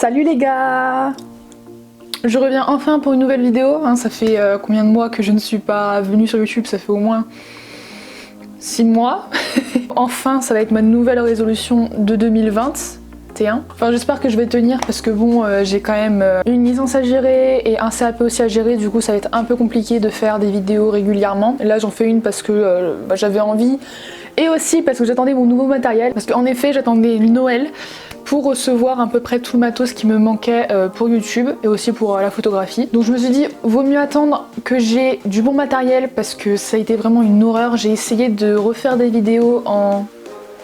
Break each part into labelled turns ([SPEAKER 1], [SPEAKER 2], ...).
[SPEAKER 1] Salut les gars! Je reviens enfin pour une nouvelle vidéo, ça fait combien de mois que je ne suis pas venue sur YouTube? Ça fait au moins 6 mois. Enfin, ça va être ma nouvelle résolution de 2021. Enfin, j'espère que je vais tenir parce que bon, j'ai quand même une licence à gérer et un CAP aussi à gérer, du coup ça va être un peu compliqué de faire des vidéos régulièrement. Et là j'en fais une parce que j'avais envie et aussi parce que j'attendais mon nouveau matériel, parce qu'en effet j'attendais Noël pour recevoir à peu près tout le matos qui me manquait pour YouTube et aussi pour la photographie. Donc je me suis dit, vaut mieux attendre que j'ai du bon matériel parce que ça a été vraiment une horreur. J'ai essayé de refaire des vidéos en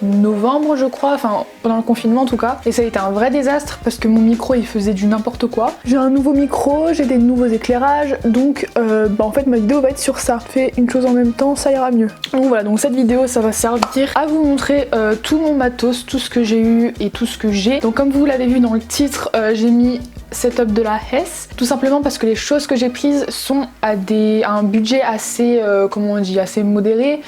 [SPEAKER 1] novembre je crois, enfin pendant le confinement en tout cas, et ça a été un vrai désastre parce que mon micro il faisait du n'importe quoi. J'ai un nouveau micro, j'ai des nouveaux éclairages, donc en fait ma vidéo va être sur ça. Fais une chose en même temps, ça ira mieux. Donc voilà, donc cette vidéo ça va servir à vous montrer tout mon matos, tout ce que j'ai eu et tout ce que j'ai. Donc comme vous l'avez vu dans le titre, j'ai mis setup de la Hess, tout simplement parce que les choses que j'ai prises sont à un budget assez, comment on dit, assez modéré.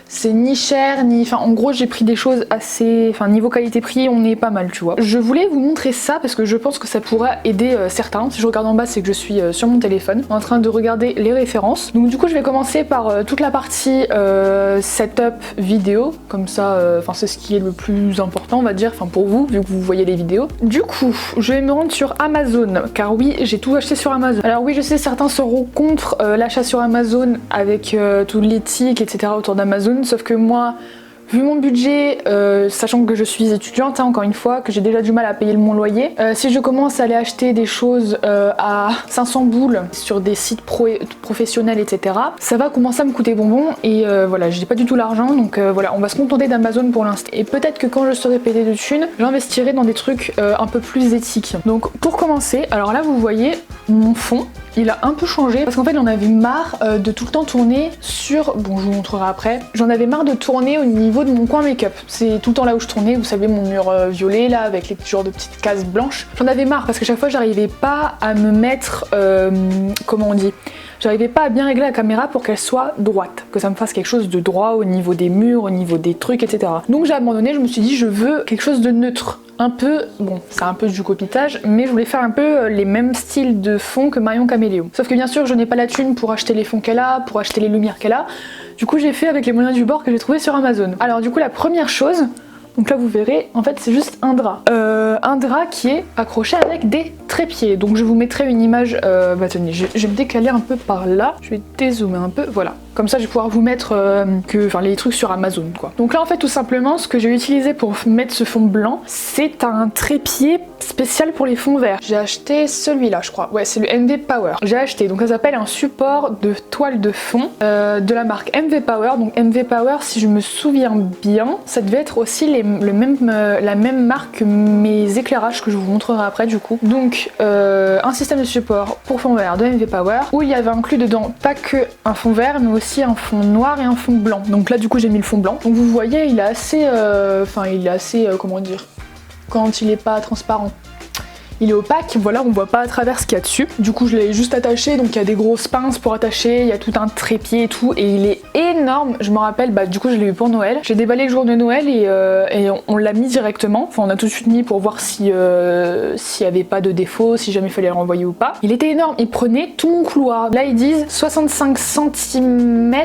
[SPEAKER 1] C'est ni cher, ni... Enfin, en gros, j'ai pris des choses assez... Enfin, niveau qualité-prix, on est pas mal, tu vois. Je voulais vous montrer ça parce que je pense que ça pourra aider certains. Si je regarde en bas, c'est que je suis sur mon téléphone, en train de regarder les références. Donc du coup, je vais commencer par toute la partie setup vidéo. Comme ça, c'est ce qui est le plus important, on va dire, enfin pour vous, vu que vous voyez les vidéos. Du coup, je vais me rendre sur Amazon, car oui, j'ai tout acheté sur Amazon. Alors oui, je sais, certains seront contre l'achat sur Amazon avec tout l'éthique, etc. autour d'Amazon. Sauf que moi, vu mon budget, sachant que je suis étudiante, encore une fois, que j'ai déjà du mal à payer mon loyer, si je commence à aller acheter des choses à 500 boules sur des sites professionnels, etc., ça va commencer à me coûter bonbon et voilà, j'ai pas du tout l'argent, donc voilà, on va se contenter d'Amazon pour l'instant. Et peut-être que quand je serai pété de thunes, j'investirai dans des trucs un peu plus éthiques. Donc pour commencer, alors là vous voyez mon fond. Il a un peu changé parce qu'en fait j'en avais marre de tout le temps tourner sur... Bon, je vous montrerai après. J'en avais marre de tourner au niveau de mon coin make-up. C'est tout le temps là où je tournais, vous savez, mon mur violet là avec les genres de petites cases blanches. J'en avais marre parce que chaque fois j'arrivais pas à me mettre... comment on dit ? J'arrivais pas à bien régler la caméra pour qu'elle soit droite, que ça me fasse quelque chose de droit au niveau des murs, au niveau des trucs, etc. Donc j'ai abandonné, je me suis dit je veux quelque chose de neutre. Un peu, bon, c'est un peu du copitage, mais je voulais faire un peu les mêmes styles de fond que Marion Caméléon. Sauf que bien sûr, je n'ai pas la thune pour acheter les fonds qu'elle a, pour acheter les lumières qu'elle a. Du coup, j'ai fait avec les moyens du bord que j'ai trouvé sur Amazon. Alors du coup, la première chose, donc là vous verrez, en fait c'est juste un drap. Un drap qui est accroché avec des trépieds. Donc je vous mettrai une image, attendez, je vais me décaler un peu par là, je vais dézoomer un peu, voilà. Comme ça je vais pouvoir vous mettre les trucs sur Amazon quoi. Donc là en fait tout simplement ce que j'ai utilisé pour mettre ce fond blanc, c'est un trépied spécial pour les fonds verts. J'ai acheté celui-là je crois, ouais c'est le MV Power. J'ai acheté, donc ça s'appelle un support de toile de fond de la marque MV Power. Donc MV Power, si je me souviens bien, ça devait être aussi la même marque que mes éclairages que je vous montrerai après du coup. Donc un système de support pour fond vert de MV Power où il y avait inclus dedans pas que un fond vert mais aussi un fond noir et un fond blanc. Donc là du coup j'ai mis le fond blanc. Donc vous voyez il est assez, comment dire, quand il est pas transparent. Il est opaque, voilà, on voit pas à travers ce qu'il y a dessus. Du coup je l'ai juste attaché, donc il y a des grosses pinces pour attacher, il y a tout un trépied et tout, et il est énorme. Je me rappelle, du coup je l'ai eu pour Noël. J'ai déballé le jour de Noël et on l'a mis directement. Enfin on a tout de suite mis pour voir s'il y avait pas de défaut, si jamais il fallait le renvoyer ou pas. Il était énorme, il prenait tout mon couloir. Là ils disent 65 cm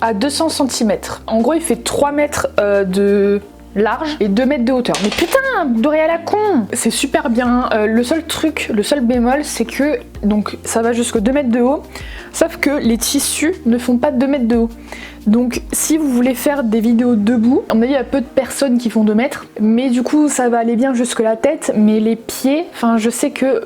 [SPEAKER 1] à 200 cm. En gros il fait 3 mètres de large et 2 mètres de hauteur. Mais putain, doré à la con! C'est super bien. Le seul bémol, c'est que donc ça va jusqu'à 2 mètres de haut, sauf que les tissus ne font pas 2 mètres de haut. Donc si vous voulez faire des vidéos debout, à mon avis il y a peu de personnes qui font 2 mètres, mais du coup ça va aller bien jusque la tête, mais les pieds, je sais que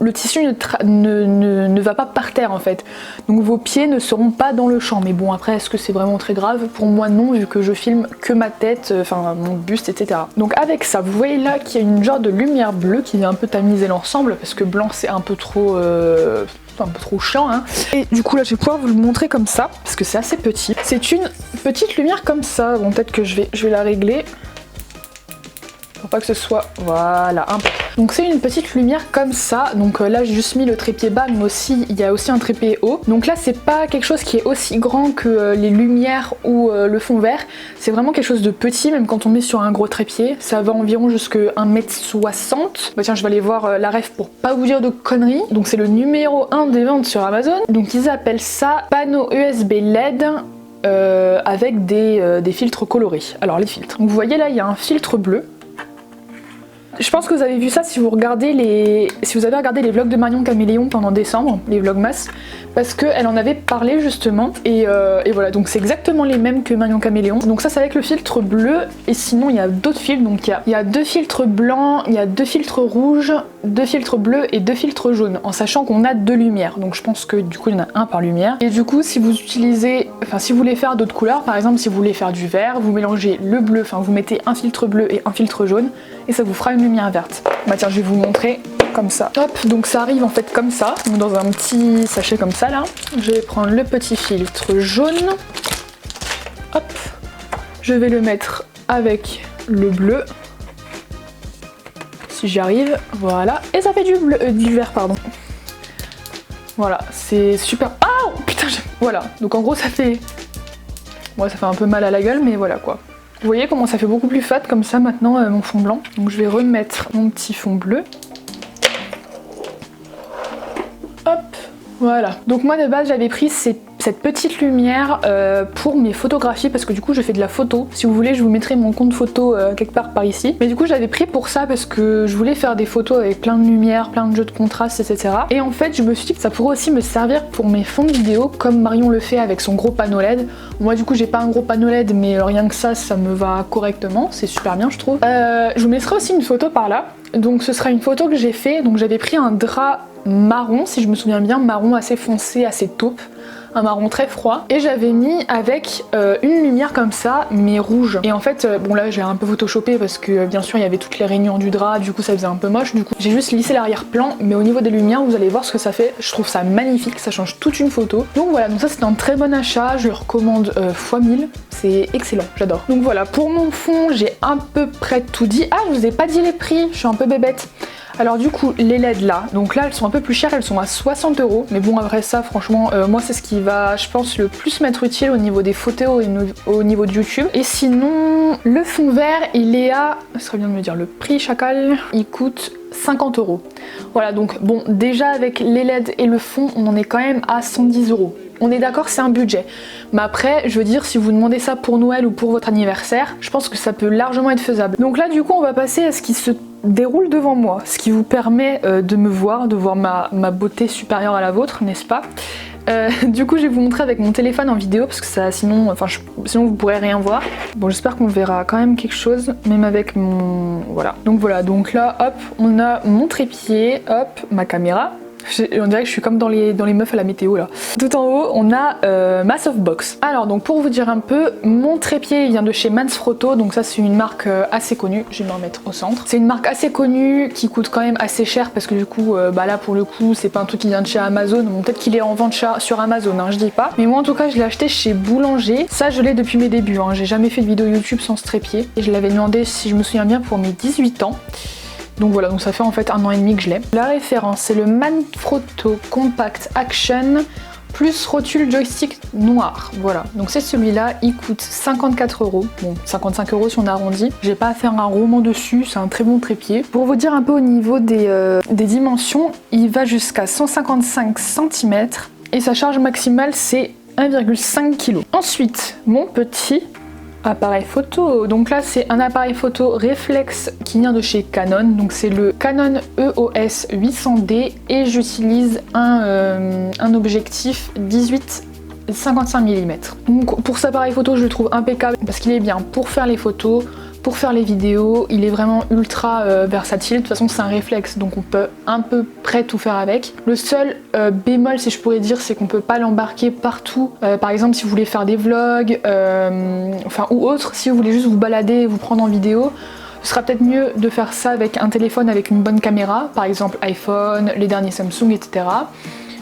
[SPEAKER 1] le tissu ne va pas par terre en fait. Donc vos pieds ne seront pas dans le champ. Mais bon après est-ce que c'est vraiment très grave? Pour moi non, vu que je filme que ma tête, mon buste, etc. Donc avec ça, vous voyez là qu'il y a une genre de lumière bleue qui vient un peu tamiser l'ensemble, parce que blanc c'est un peu trop... un peu trop chiant hein. Et du coup là je vais pouvoir vous le montrer comme ça parce que c'est assez petit. C'est une petite lumière comme ça. Bon peut-être que je vais la régler pour pas que ce soit, voilà, un peu. Donc c'est une petite lumière comme ça, donc là j'ai juste mis le trépied bas, mais aussi il y a aussi un trépied haut. Donc là c'est pas quelque chose qui est aussi grand que les lumières ou le fond vert, c'est vraiment quelque chose de petit, même quand on met sur un gros trépied. Ça va environ jusqu'à 1m60. Bah tiens, je vais aller voir la ref pour pas vous dire de conneries. Donc c'est le numéro 1 des ventes sur Amazon. Donc ils appellent ça panneau USB LED avec des filtres colorés. Alors les filtres. Donc vous voyez là, il y a un filtre bleu. Je pense que vous avez vu ça si vous avez regardé les vlogs de Marion Caméléon pendant décembre, les vlogmas, parce qu'elle en avait parlé justement, et voilà, donc c'est exactement les mêmes que Marion Caméléon. Donc ça c'est avec le filtre bleu, et sinon il y a d'autres filtres, donc il y a 2 filtres blancs, il y a 2 filtres rouges, 2 filtres bleus et 2 filtres jaunes, en sachant qu'on a 2 lumières, donc je pense que du coup il y en a un par lumière. Et du coup si vous utilisez, enfin si vous voulez faire d'autres couleurs, par exemple si vous voulez faire du vert, vous mélangez le bleu, enfin vous mettez un filtre bleu et un filtre jaune, et ça vous fera une lumière verte. Bah tiens, je vais vous montrer comme ça. Hop, donc ça arrive en fait comme ça, donc dans un petit sachet comme ça là. Je vais prendre le petit filtre jaune. Hop, je vais le mettre avec le bleu. Si j'y arrive, voilà. Et ça fait du vert, pardon. Voilà, c'est super. Ah putain, voilà. Donc en gros ça fait... Bon, ça fait un peu mal à la gueule, mais voilà quoi. Vous voyez comment ça fait beaucoup plus fade comme ça maintenant mon fond blanc. Donc je vais remettre mon petit fond bleu. Hop, voilà. Donc moi de base j'avais pris cette petite lumière pour mes photographies parce que du coup je fais de la photo. Si vous voulez je vous mettrai mon compte photo quelque part par ici. Mais du coup j'avais pris pour ça parce que je voulais faire des photos avec plein de lumière, plein de jeux de contraste, etc. Et en fait je me suis dit que ça pourrait aussi me servir pour mes fonds de vidéo comme Marion le fait avec son gros panneau LED. Moi du coup j'ai pas un gros panneau LED mais rien que ça me va correctement, c'est super bien je trouve. Je vous mettrai aussi une photo par là. Donc ce sera une photo que j'ai fait, donc j'avais pris un drap marron si je me souviens bien, marron assez foncé, assez taupe. Un marron très froid, et j'avais mis avec une lumière comme ça mais rouge, et en fait bon là j'ai un peu photoshopé parce que bien sûr il y avait toutes les rainures du drap, du coup ça faisait un peu moche, du coup j'ai juste lissé l'arrière-plan, mais au niveau des lumières vous allez voir ce que ça fait, je trouve ça magnifique, ça change toute une photo. Donc voilà, donc ça c'est un très bon achat, je le recommande x1000, c'est excellent, j'adore. Donc voilà, pour mon fond j'ai à peu près tout dit. Ah, je vous ai pas dit les prix, je suis un peu bébête. Alors du coup les LED là, donc là elles sont un peu plus chères, elles sont à 60 €, mais bon après ça franchement moi c'est ce qui va je pense le plus m'être utile au niveau des photos et au niveau de YouTube. Et sinon le fond vert il est à, ce serait bien de me dire le prix chacal, il coûte 50 €. Voilà, donc bon déjà avec les LED et le fond on en est quand même à 110 €. On est d'accord, c'est un budget. Mais après, je veux dire, si vous demandez ça pour Noël ou pour votre anniversaire, je pense que ça peut largement être faisable. Donc là, du coup, on va passer à ce qui se déroule devant moi, ce qui vous permet de me voir, de voir ma beauté supérieure à la vôtre, n'est-ce pas ? Du coup je vais vous montrer avec mon téléphone en vidéo parce que ça sinon vous pourrez rien voir. Bon, j'espère qu'on verra quand même quelque chose même avec mon... Voilà. Donc là hop on a mon trépied, hop ma caméra. On dirait que je suis comme dans les meufs à la météo là. Tout en haut on a ma softbox. Alors donc pour vous dire un peu, mon trépied il vient de chez Manfrotto, donc ça c'est une marque assez connue, je vais me remettre au centre. C'est une marque assez connue qui coûte quand même assez cher parce que du coup bah là pour le coup c'est pas un truc qui vient de chez Amazon, bon, peut-être qu'il est en vente sur Amazon, hein, je dis pas. Mais moi en tout cas je l'ai acheté chez Boulanger, ça je l'ai depuis mes débuts, hein. J'ai jamais fait de vidéo YouTube sans ce trépied et je l'avais demandé si je me souviens bien pour mes 18 ans. Donc voilà, donc ça fait en fait 1 an et demi que je l'ai. La référence c'est le Manfrotto Compact Action plus rotule joystick noir. Voilà, donc c'est celui-là, il coûte 54 €. Bon, 55 € si on arrondit. J'ai pas à faire un roman dessus, c'est un très bon trépied. Pour vous dire un peu au niveau des dimensions, il va jusqu'à 155 cm et sa charge maximale c'est 1,5 kg. Ensuite, mon petit appareil photo, donc là c'est un appareil photo réflexe qui vient de chez Canon, donc c'est le Canon EOS 800D et j'utilise un objectif 18-55 mm. Donc pour cet appareil photo je le trouve impeccable parce qu'il est bien pour faire les photos, pour faire les vidéos, il est vraiment ultra versatile. De toute façon c'est un réflexe donc on peut à peu près tout faire avec. Le seul bémol si je pourrais dire c'est qu'on peut pas l'embarquer partout. Par exemple si vous voulez faire des vlogs ou autre, si vous voulez juste vous balader et vous prendre en vidéo, ce sera peut-être mieux de faire ça avec un téléphone avec une bonne caméra, par exemple iPhone, les derniers Samsung, etc.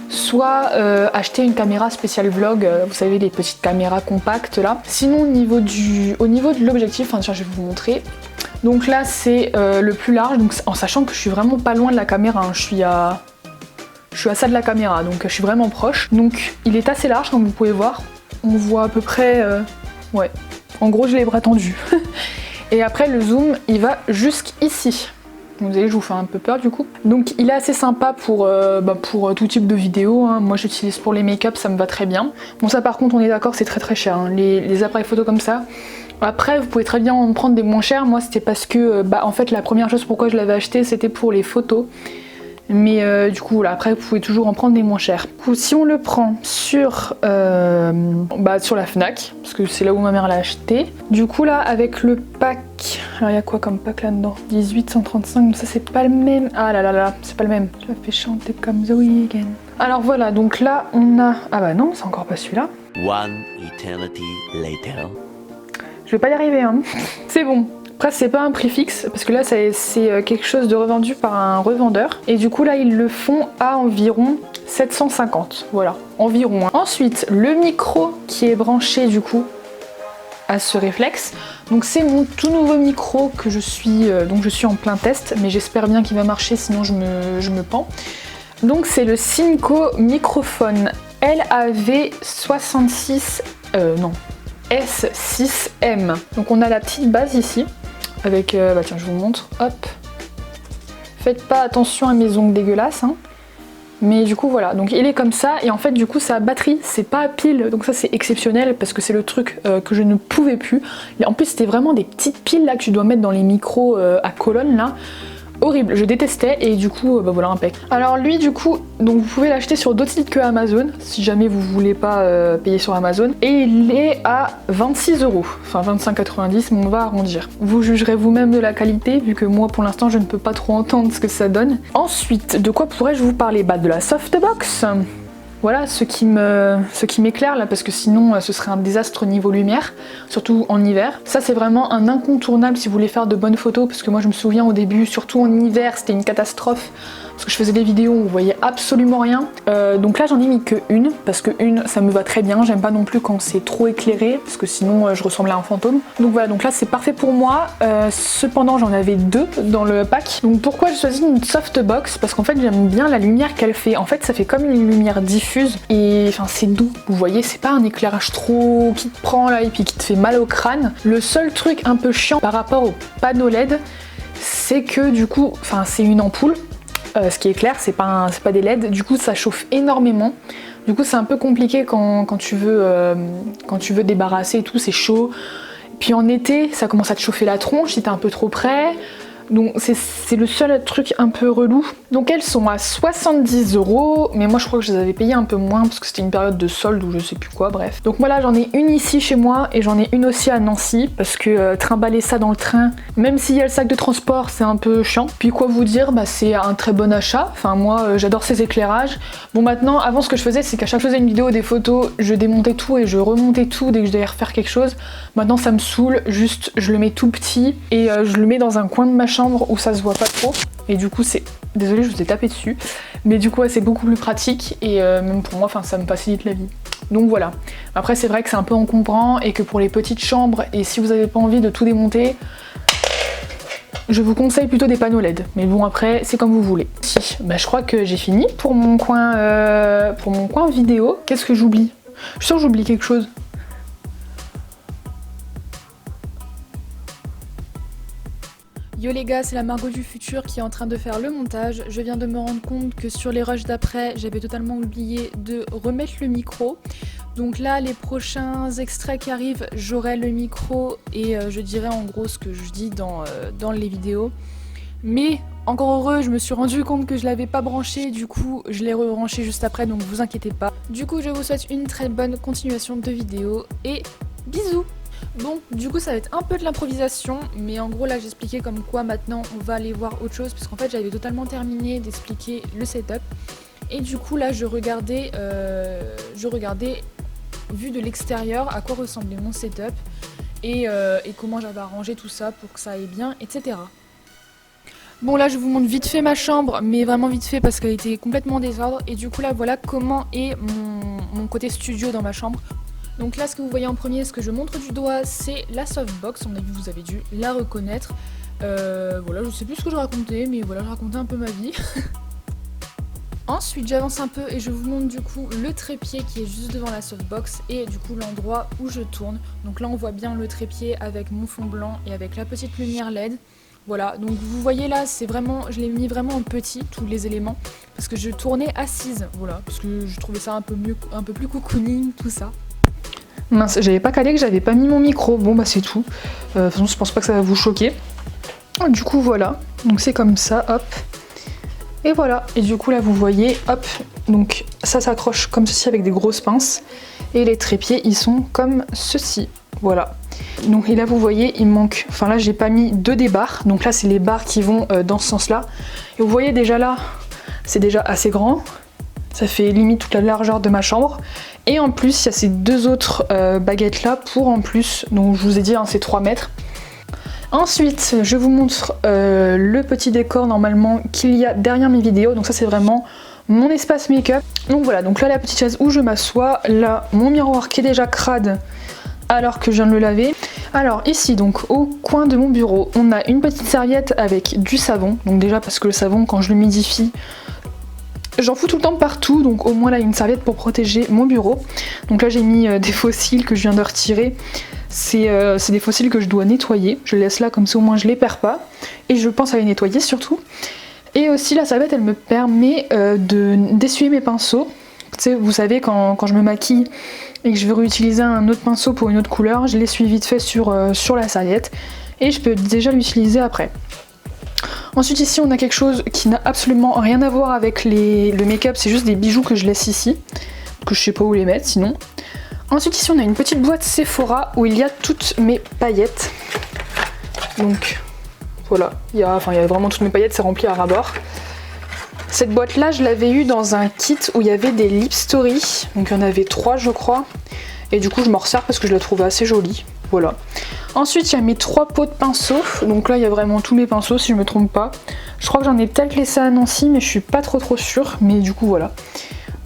[SPEAKER 1] Soit acheter une caméra spéciale vlog, vous savez les petites caméras compactes là. Sinon au niveau de l'objectif, enfin tiens je vais vous montrer. Donc là c'est le plus large, donc en sachant que je suis vraiment pas loin de la caméra, hein. Je suis à ça de la caméra, donc je suis vraiment proche. Donc il est assez large comme vous pouvez voir. On voit à peu près, ouais, en gros j'ai les bras tendus. Et après le zoom il va jusqu'ici. Vous voyez, je vous fais un peu peur du coup. Donc il est assez sympa pour tout type de vidéo, hein. Moi j'utilise pour les make-up, ça me va très bien. Bon ça par contre on est d'accord, c'est très cher, hein. Les appareils photo comme ça. Après vous pouvez très bien en prendre des moins chers. Moi c'était parce que en fait la première chose pourquoi je l'avais acheté c'était pour les photos. Mais du coup voilà, après vous pouvez toujours en prendre des moins chers. Du coup si on le prend sur la Fnac, parce que c'est là où ma mère l'a acheté. Du coup là avec le pack, alors il y a quoi comme pack là-dedans? 1835, ça c'est pas le même. Ah là là là, c'est pas le même. Je la fais chanter comme The Weeknd. Alors voilà, donc là on a... Ah bah non, c'est encore pas celui-là.
[SPEAKER 2] One eternity later.
[SPEAKER 1] Je vais pas y arriver hein. C'est bon. Après c'est pas un prix fixe parce que là c'est quelque chose de revendu par un revendeur et du coup là ils le font à environ 750, voilà, environ. Ensuite le micro qui est branché du coup à ce réflexe, donc c'est mon tout nouveau micro que je suis en plein test, mais j'espère bien qu'il va marcher sinon je me pends. Donc c'est le Synco Microphone LAV66 S6M. Donc on a la petite base ici avec tiens je vous montre, hop, faites pas attention à mes ongles dégueulasses hein. Mais du coup voilà, donc il est comme ça et en fait du coup sa batterie c'est pas à pile, donc ça c'est exceptionnel parce que c'est le truc que je ne pouvais plus. Et en plus c'était vraiment des petites piles là que tu dois mettre dans les micros à colonne là. Horrible, je détestais et du coup voilà, impec. Alors lui du coup, donc vous pouvez l'acheter sur d'autres sites que Amazon si jamais vous voulez pas payer sur Amazon, et il est à 26 €, enfin 25,90 mais on va arrondir. Vous jugerez vous-même de la qualité vu que moi pour l'instant je ne peux pas trop entendre ce que ça donne. Ensuite, de quoi pourrais-je vous parler? De la softbox. Voilà ce qui m'éclaire là, parce que sinon ce serait un désastre niveau lumière, surtout en hiver. Ça c'est vraiment un incontournable si vous voulez faire de bonnes photos, parce que moi je me souviens au début, surtout en hiver, c'était une catastrophe, parce que je faisais des vidéos où vous voyez absolument rien. Donc là j'en ai mis que une, parce que une ça me va très bien, j'aime pas non plus quand c'est trop éclairé, parce que sinon je ressemble à un fantôme. Donc voilà, donc là c'est parfait pour moi. Cependant j'en avais deux dans le pack. Donc pourquoi j'ai choisi une softbox? Parce qu'en fait j'aime bien la lumière qu'elle fait. En fait ça fait comme une lumière diffuse et enfin c'est doux, vous voyez, c'est pas un éclairage trop qui te prend là et puis qui te fait mal au crâne. Le seul truc un peu chiant par rapport au panneau LED, c'est que du coup, enfin c'est une ampoule. Ce qui est clair, c'est pas des LED, du coup ça chauffe énormément. Du coup c'est un peu compliqué quand tu veux débarrasser et tout, c'est chaud. Puis en été, ça commence à te chauffer la tronche si t'es un peu trop près. Donc c'est le seul truc un peu relou. Donc elles sont à 70 €, mais moi je crois que je les avais payées un peu moins parce que c'était une période de solde ou je sais plus quoi, bref. Donc moi là j'en ai une ici chez moi et j'en ai une aussi à Nancy parce que trimballer ça dans le train, même s'il y a le sac de transport, c'est un peu chiant. Puis quoi vous dire, c'est un très bon achat. Enfin moi j'adore ces éclairages. Bon maintenant, avant ce que je faisais, c'est qu'à chaque fois que je faisais une vidéo, des photos, je démontais tout et je remontais tout dès que je devais refaire quelque chose. Maintenant ça me saoule, juste je le mets tout petit et je le mets dans un coin de ma chambre où ça se voit pas trop, et du coup c'est... Désolée je vous ai tapé dessus, mais du coup c'est beaucoup plus pratique et même pour moi ça me facilite la vie. Donc voilà. Après c'est vrai que c'est un peu encombrant et que pour les petites chambres et si vous n'avez pas envie de tout démonter, je vous conseille plutôt des panneaux LED. Mais bon après c'est comme vous voulez. Si, je crois que j'ai fini pour mon coin vidéo. Qu'est-ce que j'oublie? Je suis sûre que j'oublie quelque chose. Yo les gars, c'est la Margot du futur qui est en train de faire le montage. Je viens de me rendre compte que sur les rushs d'après, j'avais totalement oublié de remettre le micro. Donc là, les prochains extraits qui arrivent, j'aurai le micro et je dirai en gros ce que je dis dans les vidéos. Mais encore heureux, je me suis rendu compte que je l'avais pas branché, du coup je l'ai rebranché juste après, donc vous inquiétez pas. Du coup, je vous souhaite une très bonne continuation de vidéo et bisous! Bon, du coup ça va être un peu de l'improvisation, mais en gros là j'expliquais comme quoi maintenant on va aller voir autre chose, parce qu'en fait j'avais totalement terminé d'expliquer le setup, et du coup là je regardais vu de l'extérieur à quoi ressemblait mon setup, et comment j'avais arrangé tout ça pour que ça aille bien, etc. Bon là je vous montre vite fait ma chambre, mais vraiment vite fait parce qu'elle était complètement en désordre, et du coup là voilà comment est mon côté studio dans ma chambre. Donc là ce que vous voyez en premier, ce que je montre du doigt, c'est la softbox. On a vu, vous avez dû la reconnaître. Voilà, je sais plus ce que je racontais, mais voilà, je racontais un peu ma vie. Ensuite, j'avance un peu et je vous montre du coup le trépied qui est juste devant la softbox et du coup l'endroit où je tourne. Donc là, on voit bien le trépied avec mon fond blanc et avec la petite lumière LED. Voilà, donc vous voyez là, c'est vraiment, je l'ai mis vraiment en petit, tous les éléments, parce que je tournais assise, voilà, parce que je trouvais ça un peu mieux, un peu plus cocooning, tout ça. Mince, j'avais pas calé que j'avais pas mis mon micro, bon bah c'est tout. De toute façon, je pense pas que ça va vous choquer. Du coup, voilà, donc c'est comme ça, hop. Et voilà, et du coup là vous voyez, hop, donc ça s'accroche comme ceci avec des grosses pinces. Et les trépieds, ils sont comme ceci, voilà. Donc et là vous voyez, il manque, enfin là j'ai pas mis des barres, donc là c'est les barres qui vont dans ce sens là. Et vous voyez déjà là, c'est déjà assez grand, ça fait limite toute la largeur de ma chambre. Et en plus il y a ces deux autres baguettes là pour en plus, donc je vous ai dit hein, c'est 3 mètres. Ensuite, je vous montre le petit décor normalement qu'il y a derrière mes vidéos. Donc ça c'est vraiment mon espace make-up. Donc voilà, donc là la petite chaise où je m'assois, là mon miroir qui est déjà crade alors que je viens de le laver. Alors ici donc au coin de mon bureau, on a une petite serviette avec du savon. Donc déjà parce que le savon quand je l'humidifie, j'en fous tout le temps partout, donc au moins là une serviette pour protéger mon bureau. Donc là j'ai mis des fossiles que je viens de retirer. C'est des fossiles que je dois nettoyer. Je les laisse là comme ça au moins je les perds pas. Et je pense à les nettoyer surtout. Et aussi la serviette elle me permet d'essuyer mes pinceaux. Tu sais, vous savez quand je me maquille et que je veux réutiliser un autre pinceau pour une autre couleur, je l'essuie vite fait sur la serviette. Et je peux déjà l'utiliser après. Ensuite ici on a quelque chose qui n'a absolument rien à voir avec le make-up, c'est juste des bijoux que je laisse ici, que je sais pas où les mettre sinon. Ensuite ici on a une petite boîte Sephora où il y a toutes mes paillettes. Donc voilà, il y a vraiment toutes mes paillettes, c'est rempli à ras-bord. Cette boîte là je l'avais eue dans un kit où il y avait des Lip Story, donc il y en avait 3 je crois. Et du coup je m'en resserre parce que je la trouvais assez jolie. Voilà. Ensuite il y a mes 3 pots de pinceaux, donc là il y a vraiment tous mes pinceaux si je me trompe pas. Je crois que j'en ai peut-être laissé à Nancy mais je suis pas trop sûre, mais du coup voilà.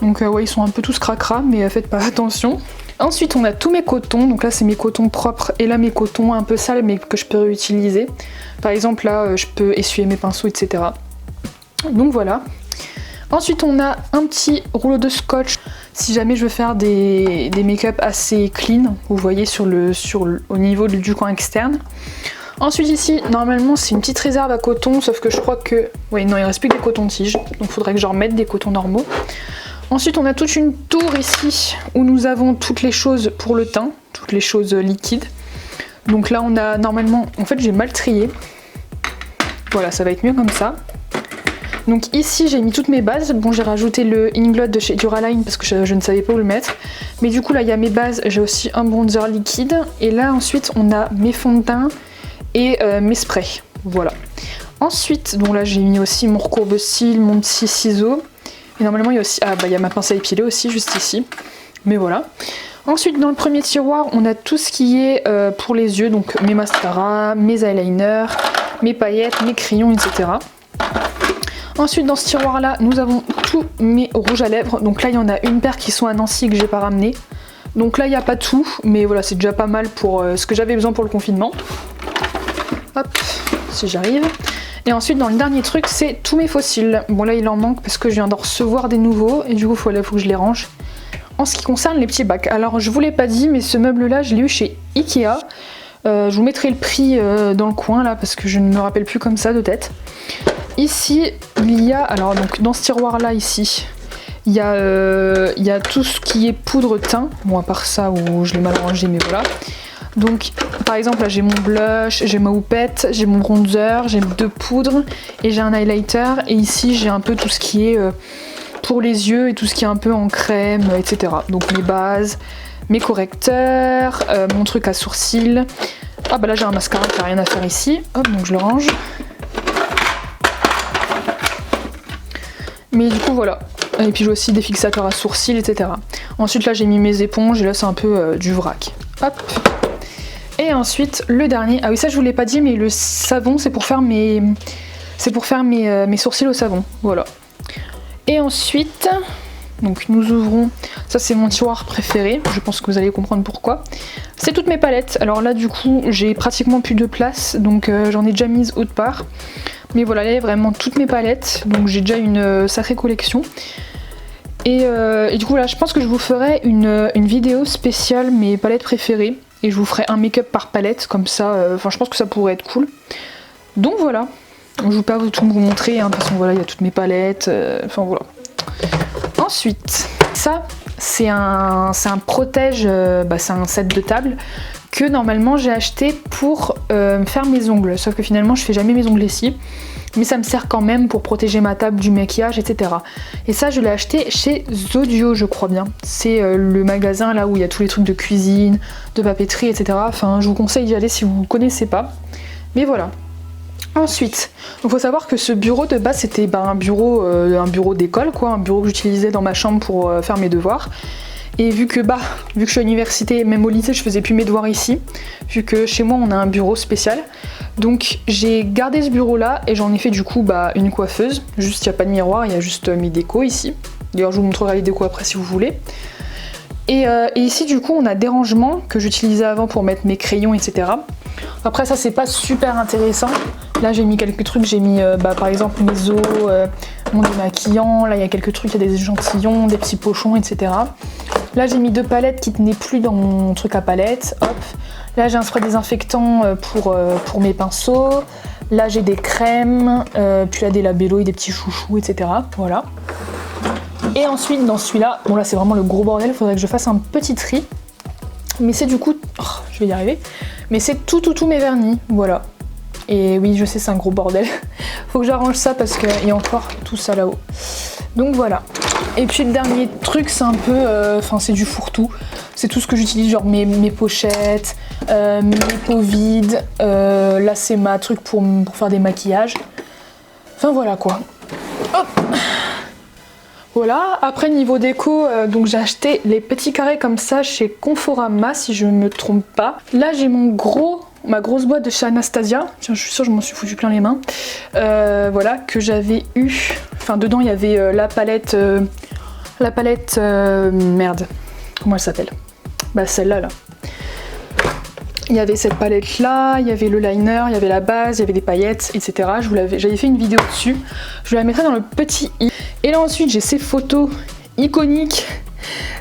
[SPEAKER 1] Donc ouais ils sont un peu tous cracra mais faites pas attention. Ensuite on a tous mes cotons, donc là c'est mes cotons propres et là mes cotons un peu sales mais que je peux réutiliser. Par exemple là je peux essuyer mes pinceaux etc. Donc voilà. Ensuite on a un petit rouleau de scotch si jamais je veux faire des make-up assez clean, vous voyez au niveau du coin externe. Ensuite ici normalement c'est une petite réserve à coton sauf que je crois que... Oui non il reste plus que des cotons-tiges donc il faudrait que j'en remette des cotons normaux. Ensuite on a toute une tour ici où nous avons toutes les choses pour le teint, toutes les choses liquides. Donc là on a normalement... En fait j'ai mal trié. Voilà ça va être mieux comme ça. Donc ici j'ai mis toutes mes bases, bon j'ai rajouté le Inglot de chez Duraline parce que je ne savais pas où le mettre. Mais du coup là il y a mes bases, j'ai aussi un bronzer liquide. Et là ensuite on a mes fonds de teint et mes sprays, voilà. Ensuite, bon là j'ai mis aussi mon recourbe-cils, mon petit ciseau. Et normalement il y a aussi, il y a ma pince à épiler aussi juste ici. Mais voilà. Ensuite dans le premier tiroir on a tout ce qui est pour les yeux, donc mes mascaras, mes eyeliners, mes paillettes, mes crayons, etc. Ensuite dans ce tiroir là nous avons tous mes rouges à lèvres, donc là il y en a une paire qui sont à Nancy que j'ai pas ramené. Donc là il n'y a pas tout, mais voilà c'est déjà pas mal pour ce que j'avais besoin pour le confinement. Hop, si j'arrive. Et ensuite dans le dernier truc c'est tous mes fossiles. Bon là il en manque parce que je viens d'en recevoir des nouveaux et du coup il faut que je les range. En ce qui concerne les petits bacs, alors je vous l'ai pas dit mais ce meuble là je l'ai eu chez Ikea. Je vous mettrai le prix dans le coin là parce que je ne me rappelle plus comme ça de tête. Ici il y a, alors donc dans ce tiroir là ici, il y a tout ce qui est poudre teint. Bon à part ça où je l'ai mal rangé mais voilà. Donc par exemple là j'ai mon blush, j'ai ma houppette, j'ai mon bronzer, j'ai 2 poudres et j'ai un highlighter. Et ici j'ai un peu tout ce qui est pour les yeux et tout ce qui est un peu en crème, etc. Donc mes bases, mes correcteurs, mon truc à sourcils. Ah bah là j'ai un mascara qui n'a rien à faire ici. Hop donc je le range. Mais du coup voilà. Et puis j'ai aussi des fixateurs à sourcils, etc. Ensuite là j'ai mis mes éponges et là c'est un peu du vrac. Hop. Et ensuite le dernier, ah oui ça je vous l'ai pas dit mais le savon c'est pour faire mes sourcils au savon, voilà. Et ensuite Donc nous ouvrons, ça c'est mon tiroir préféré, je pense que vous allez comprendre pourquoi. C'est toutes mes palettes, alors là du coup j'ai pratiquement plus de place, donc j'en ai déjà mise autre part. Mais voilà, là il y a vraiment toutes mes palettes, donc j'ai déjà une sacrée collection. Et du coup là je pense que je vous ferai une vidéo spéciale mes palettes préférées. Et je vous ferai un make-up par palette, comme ça, enfin je pense que ça pourrait être cool. Donc voilà, je vais pas tout vous montrer, hein. De toute façon voilà, il y a toutes mes palettes, enfin voilà. Ensuite, ça c'est un protège, c'est un set de table que normalement j'ai acheté pour faire mes ongles. Sauf que finalement je fais jamais mes ongles ici. Mais ça me sert quand même pour protéger ma table du maquillage, etc. Et ça je l'ai acheté chez Zodio, je crois bien. C'est le magasin là où il y a tous les trucs de cuisine, de papeterie, etc. Enfin je vous conseille d'y aller si vous ne connaissez pas. Mais voilà. Ensuite, il faut savoir que ce bureau de base c'était un bureau d'école, quoi, un bureau que j'utilisais dans ma chambre pour faire mes devoirs. Et vu que je suis à l'université, même au lycée je faisais plus mes devoirs ici, vu que chez moi on a un bureau spécial. Donc j'ai gardé ce bureau là et j'en ai fait du coup une coiffeuse. Juste il n'y a pas de miroir, il y a juste mes décos ici. D'ailleurs je vous montrerai les décos après si vous voulez. Et ici du coup on a des rangements que j'utilisais avant pour mettre mes crayons, etc. Après ça c'est pas super intéressant. Là j'ai mis quelques trucs, j'ai mis par exemple mes os, mon démaquillant, là il y a quelques trucs, il y a des échantillons, des petits pochons, etc. Là j'ai mis 2 palettes qui tenaient plus dans mon truc à palettes, hop. Là j'ai un spray désinfectant pour mes pinceaux. Là j'ai des crèmes, puis là des labellos et des petits chouchous, etc. Voilà. Et ensuite dans celui-là, bon là c'est vraiment le gros bordel, il faudrait que je fasse un petit tri. Mais c'est du coup, je vais y arriver, mais c'est tous mes vernis, voilà. Et oui je sais c'est un gros bordel, faut que j'arrange ça parce qu'il y a encore tout ça là-haut. Donc voilà. Et puis le dernier truc c'est un peu, c'est du fourre-tout. C'est tout ce que j'utilise, genre mes pochettes, mes pots vides. Là c'est ma truc pour faire des maquillages. Enfin voilà quoi. Hop. Voilà, après niveau déco, donc j'ai acheté les petits carrés comme ça chez Conforama si je ne me trompe pas. Là j'ai ma grosse boîte de chez Anastasia, tiens je suis sûre je m'en suis foutu plein les mains. Voilà, que j'avais eu, enfin dedans il y avait la palette, merde, comment elle s'appelle? Celle-là là. Il y avait cette palette là, il y avait le liner, il y avait la base, il y avait des paillettes, etc. J'avais fait une vidéo dessus, je vous la mettrai dans le petit i. Et là ensuite j'ai ces photos iconiques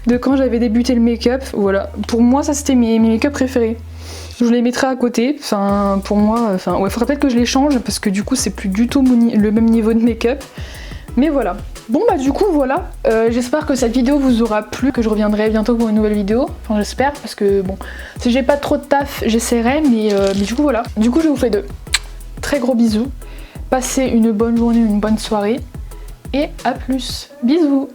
[SPEAKER 1] de quand j'avais débuté le make-up. Voilà, pour moi ça c'était mes make-up préférés. Je les mettrai à côté, enfin pour moi, ouais, faudrait peut-être que je les change parce que du coup c'est plus du tout le même niveau de make-up. Mais voilà. Bon du coup voilà, j'espère que cette vidéo vous aura plu, que je reviendrai bientôt pour une nouvelle vidéo, enfin j'espère parce que bon, si j'ai pas trop de taf j'essaierai, mais du coup voilà. Du coup je vous fais de très gros bisous, passez une bonne journée, une bonne soirée et à plus, bisous.